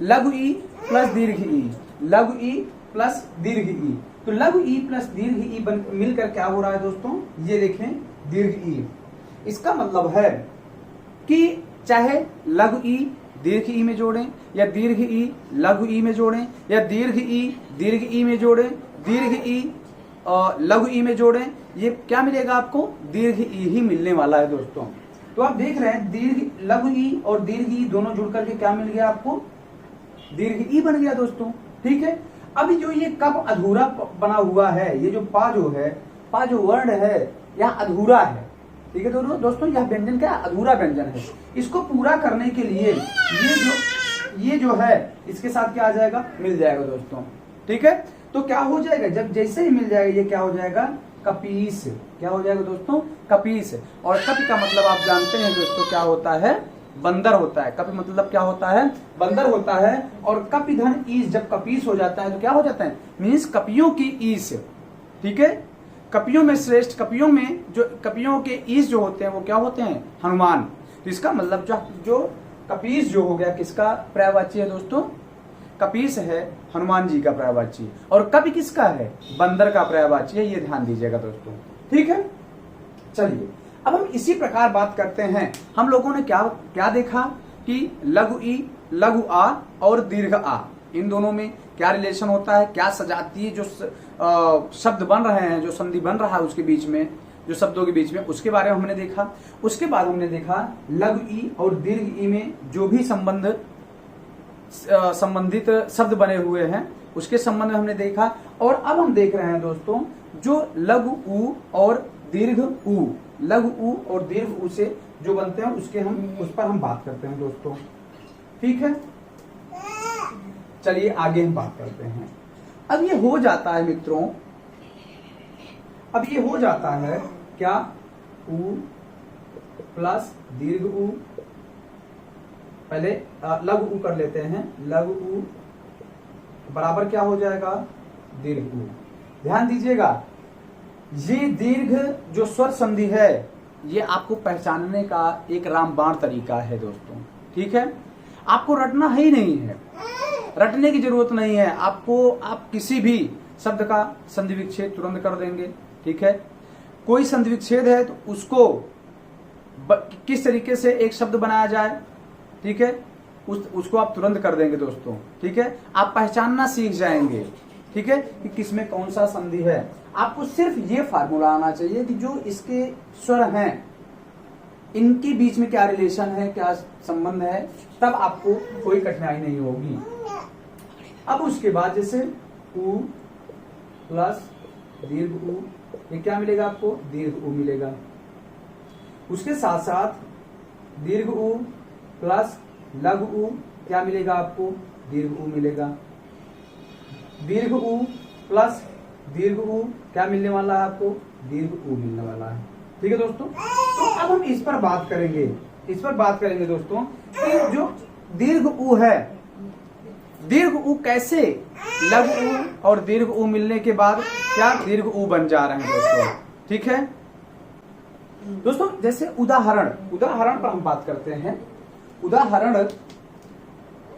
लघु ई प्लस दीर्घ ई, लघु ई प्लस दीर्घ ई। तो लघु ई प्लस दीर्घ ई मिलकर क्या हो रहा है दोस्तों, ये देखें दीर्घ ई। इसका मतलब है कि चाहे लघु ई दीर्घ ई में जोड़ें, या दीर्घ ई लघु ई में जोड़ें, या दीर्घ ई में जोड़ें, दीर्घ ई लघु ई में जोड़ें, ये क्या मिलेगा आपको, दीर्घ ई ही मिलने वाला है दोस्तों। तो आप देख रहे हैं दीर्घ लघु ई और दीर्घ ई दोनों जुड़ करके क्या मिल गया आपको, दीर्घ ई बन गया दोस्तों। ठीक है, अभी जो ये कब अधूरा बना हुआ है, ये जो पा जो वर्ण है यह अधूरा है। ठीक है दोस्तों, यह व्यंजन क्या, अधूरा व्यंजन है। इसको पूरा करने के लिए ये जो है इसके साथ क्या आ जाएगा, मिल जाएगा दोस्तों। ठीक है, तो क्या हो जाएगा, जब जैसे ही मिल जाएगा ये क्या हो जाएगा, कपीस। क्या हो जाएगा दोस्तों, कपीस। और कपि का मतलब आप जानते हैं दोस्तों क्या होता है, बंदर होता है। कपि मतलब क्या होता है, बंदर होता है। और कपि धन ईस जब कपीस हो जाता है तो क्या हो जाता है, मीन्स कपियों की ईस। ठीक है, कपियों में श्रेष्ठ, कपियों के ईस जो होते हैं वो क्या होते हैं, हनुमान। तो इसका मतलब जो कपीस जो हो गया किसका पर्यायवाची है दोस्तों, कपीस है हनुमान जी का पर्यायवाची। और कपि किसका है, बंदर का पर्यायवाची है, ये ध्यान दीजिएगा दोस्तों। ठीक है, चलिए अब हम इसी प्रकार बात करते हैं। हम लोगों ने क्या देखा कि लघु ई, लघु आ और दीर्घ आ, इन दोनों में क्या रिलेशन होता है, क्या सजातीय जो शब्द बन रहे हैं, जो संधि बन रहा है उसके बीच में, जो शब्दों के बीच में, उसके बारे में हमने देखा। उसके बाद हमने देखा लघु ई और दीर्घ ई में जो भी संबंधित शब्द बने हुए हैं उसके संबंध में हमने देखा। और अब हम देख रहे हैं दोस्तों जो लघु ऊ और दीर्घ ऊ, लघु ऊ और दीर्घ ऊ से जो बनते हैं उस पर हम बात करते हैं दोस्तों। ठीक है, चलिए आगे हम बात करते हैं। अब ये हो जाता है मित्रों, अब ये हो जाता है क्या, ऊ प्लस दीर्घ ऊ, पहले लघु ऊ कर लेते हैं, लघु ऊ बराबर क्या हो जाएगा, दीर्घ ऊ। ध्यान दीजिएगा, ये दीर्घ जो स्वर संधि है ये आपको पहचानने का एक रामबाण तरीका है दोस्तों। ठीक है, आपको रटना ही नहीं है, रटने की जरूरत नहीं है आपको। आप किसी भी शब्द का संधि विच्छेद तुरंत कर देंगे। ठीक है, कोई संधि विच्छेद है तो उसको किस तरीके से एक शब्द बनाया जाए, ठीक है, उसको आप तुरंत कर देंगे दोस्तों। ठीक है, आप पहचानना सीख जाएंगे, ठीक है, कि किसमें कौन सा संधि है। आपको सिर्फ ये फार्मूला आना चाहिए कि जो इसके स्वर हैं इनके बीच में क्या रिलेशन है, क्या संबंध है, तब आपको कोई कठिनाई नहीं होगी। अब उसके बाद जैसे उ प्लस दीर्घ उ, ये क्या मिलेगा आपको, दीर्घ उ मिलेगा। उसके साथ साथ दीर्घ उ प्लस लघु उ क्या मिलेगा आपको, दीर्घ उ मिलेगा। दीर्घ उ प्लस दीर्घ उ क्या मिलने वाला है आपको, दीर्घ उ मिलने वाला है। ठीक है दोस्तों, तो अब हम इस पर बात करेंगे, दोस्तों कि जो दीर्घ उ है, दीर्घ उ कैसे लघु उ और दीर्घ उ मिलने के बाद क्या दीर्घ उ बन जा रहे हैं दोस्तों। ठीक है दोस्तों, जैसे उदाहरण पर हम बात करते हैं। उदाहरण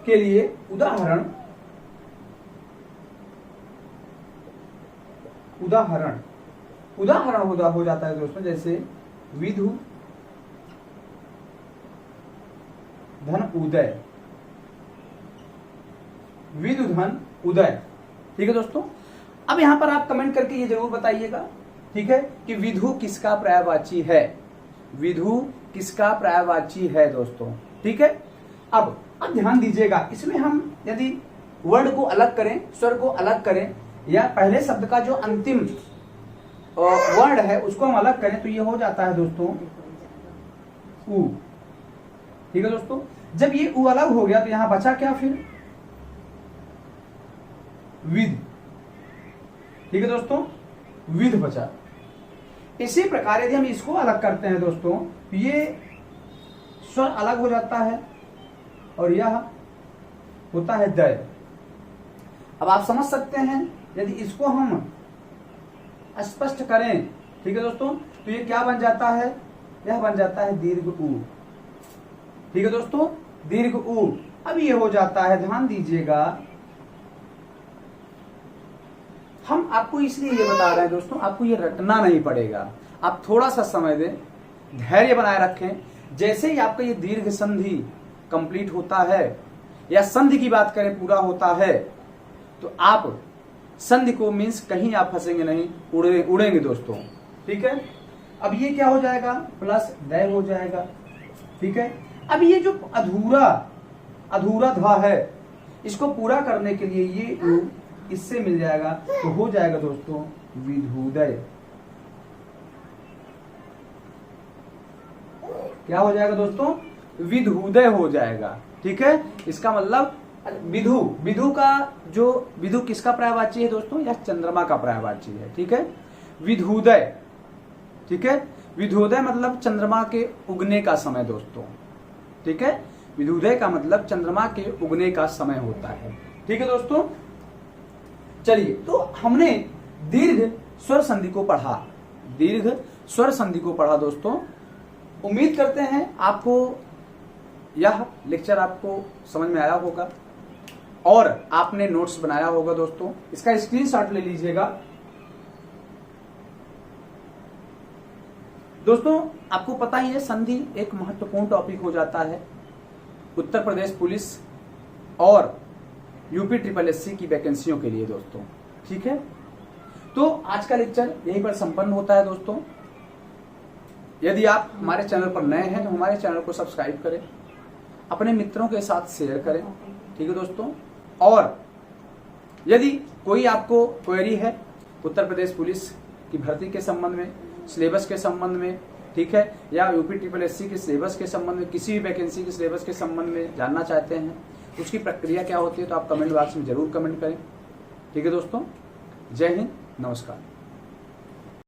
के लिए उदाहरण हो जाता है दोस्तों, जैसे विधु धन उदय, विधु धन उदय। ठीक है दोस्तों, अब यहां पर आप कमेंट करके ये जरूर बताइएगा, ठीक है, कि विधु किसका पर्यायवाची है, विधु किसका पर्यायवाची है दोस्तों। ठीक है, अब ध्यान दीजिएगा, इसमें हम यदि वर्ड को अलग करें, स्वर को अलग करें, या पहले शब्द का जो अंतिम वर्ड है उसको हम अलग करें तो ये हो जाता है दोस्तों उ। ठीक है दोस्तों, जब ये उ अलग हो गया तो यहां बचा क्या फिर, विध। ठीक है दोस्तों, विध बचा। इसी प्रकार यदि हम इसको अलग करते हैं दोस्तों, ये स्वर अलग हो जाता है और यह होता है दय। अब आप समझ सकते हैं, यदि इसको हम स्पष्ट करें, ठीक है दोस्तों, तो ये क्या बन जाता है, यह बन जाता है दीर्घ उ। ठीक है दोस्तों, दीर्घ उ। अब ये हो जाता है, ध्यान दीजिएगा, हम आपको इसलिए ये बता रहे हैं दोस्तों, आपको ये रटना नहीं पड़ेगा। आप थोड़ा सा समय दें, धैर्य बनाए रखें। जैसे ही आपका ये दीर्घ संधि कंप्लीट होता है, या संधि की बात करें पूरा होता है, तो आप संधि को मीन्स कहीं आप फंसेंगे नहीं, उड़ेंगे दोस्तों। ठीक है, अब ये क्या हो जाएगा, प्लस दय हो जाएगा। ठीक है, अब ये जो अधूरा धा है, इसको पूरा करने के लिए ये उ इससे मिल जाएगा, तो हो जाएगा दोस्तों विधुदय। क्या हो जाएगा दोस्तों, विधुदय हो जाएगा। ठीक है, इसका मतलब विधु किसका पर्यायवाची है दोस्तों, यह चंद्रमा का पर्यायवाची है। ठीक है, विधुदय। ठीक है, विधुदय मतलब चंद्रमा के उगने का समय दोस्तों। ठीक है, विधुदय का मतलब चंद्रमा के उगने का समय होता है। ठीक है दोस्तों, चलिए, तो हमने दीर्घ स्वर संधि को पढ़ा, दोस्तों। उम्मीद करते हैं आपको यह लेक्चर आपको समझ में आया होगा और आपने नोट्स बनाया होगा दोस्तों। इसका स्क्रीनशॉट ले लीजिएगा दोस्तों। आपको पता ही है, संधि एक महत्वपूर्ण टॉपिक हो जाता है उत्तर प्रदेश पुलिस और यूपी SSC की वैकेंसियों के लिए दोस्तों। ठीक है, तो आज का लेक्चर यहीं पर संपन्न होता है दोस्तों। यदि आप हमारे चैनल पर नए हैं तो हमारे चैनल को सब्सक्राइब करें, अपने मित्रों के साथ शेयर करें। ठीक है दोस्तों, और यदि कोई आपको क्वेरी है उत्तर प्रदेश पुलिस की भर्ती के संबंध में, सिलेबस के संबंध में, ठीक है, या यूपी SSC के सिलेबस के संबंध में, किसी भी वैकेंसी के सिलेबस के संबंध में जानना चाहते हैं, उसकी प्रक्रिया क्या होती है, तो आप कमेंट बॉक्स में जरूर कमेंट करें। ठीक है दोस्तों, जय हिंद, नमस्कार।